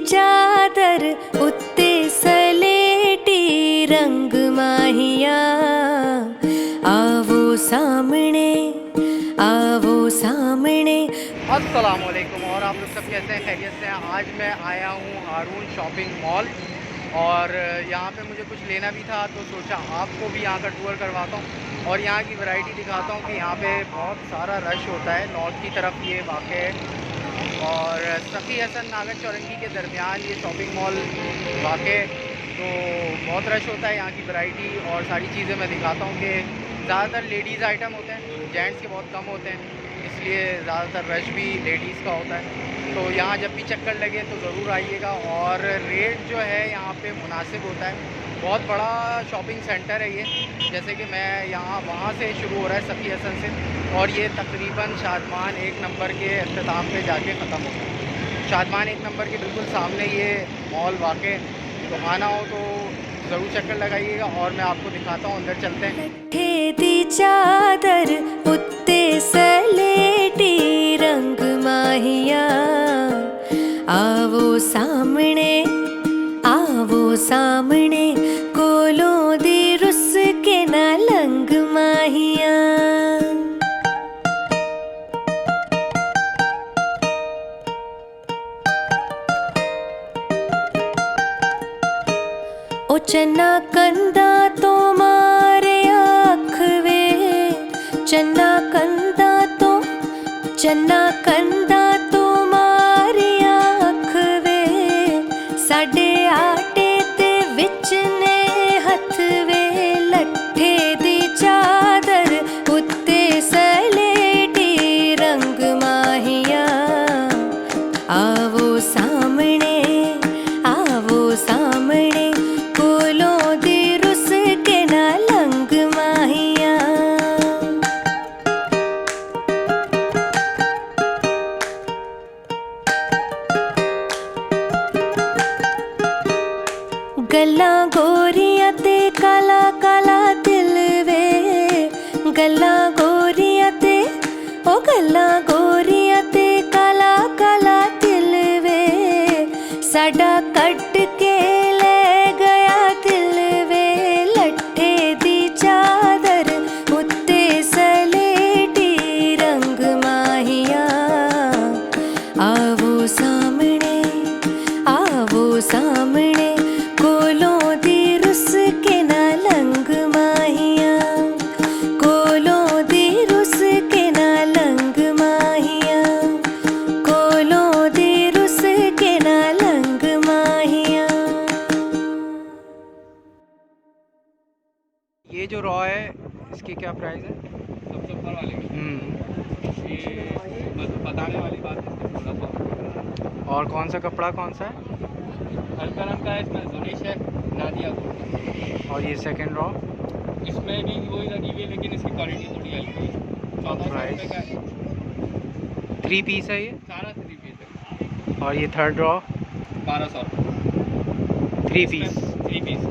चादर उत्ते सलेटी रंग माहिया, आवो सामने आवो सामने। अस्सलामुअलैकुम और आप लोग सब कैसे हैं, खैरियत से हैं। आज मैं आया हूँ हारून शॉपिंग मॉल और यहाँ पे मुझे कुछ लेना भी था तो सोचा आपको भी यहाँ का टूर करवाता हूँ और यहाँ की वैरायटी दिखाता हूँ कि यहाँ पे बहुत सारा रश होता है। नॉर्थ की तरफ ये वाक़ है और सफ़ी हसन नागर चौरंगी के दरमियान ये शॉपिंग मॉल वाक़ है, तो बहुत रश होता है। यहाँ की वैरायटी और सारी चीज़ें मैं दिखाता हूँ कि ज़्यादातर लेडीज़ आइटम होते हैं, जेंट्स के बहुत कम होते हैं, इसलिए ज़्यादातर रश भी लेडीज़ का होता है। तो यहाँ जब भी चक्कर लगे तो ज़रूर आइएगा और रेट जो है यहाँ पे मुनासिब होता है। बहुत बड़ा शॉपिंग सेंटर है ये, जैसे कि मैं यहाँ वहाँ से शुरू हो रहा है सफ़ी हसन से और ये तकरीबन शादमान 1 नंबर के अख्ताम पे जाके ख़त्म होता है। शादमान 1 नंबर के बिल्कुल सामने ये मॉल वाक़ है, तो आना हो तो ज़रूर चक्कर लगाइएगा और मैं आपको दिखाता हूँ। अंदर चलते हैं। दी चादर उत्ते सलेटी रंग माहिया, आवो सामने कोलों दी रुस के ना लंग माहिया। ओ चन्ना कंदा तो मारे आँख वे, चन्ना कंदा तो मारे आँख वे, साडे आटे ते विच ने हथ वे, लट्ठे दी चादर उत्ते सलेटी रंग माहिया, आवो सामने कोलों दी रुस के ना लंग माहिया। गल्लां गोरियां ते काला काला दिल वे, गल्लां गोरियां ते काला काला दिल वे, साडा कट के ले गया दिल वे, लट्ठे दी चादर उत्ते सलेटी रंग माहिया, आवो सामने कोलों दी रुस के ना लंग माहिया, कोलों दी रुस के ना लंग माहिया, कोलों दी रुस के ना लंग माहिया। ये जो रॉ है इसकी क्या प्राइस है? सबसे ऊपर वाले ये बताने वाली बात है, थोड़ा सा। और कौन सा कपड़ा कौन सा है? हल्का रंग का है, इसमें जुनिश है, नादिया गोल्ड। और ये सेकंड रॉ? इसमें भी वही लगी हुई है लेकिन इसकी क्वालिटी थोड़ी हल्की है। 1400 रुपये का है। 3 पीस है ये? सारा 3 पीस है। और ये थर्ड रॉ? 1200 3 पीस? 3 पीस।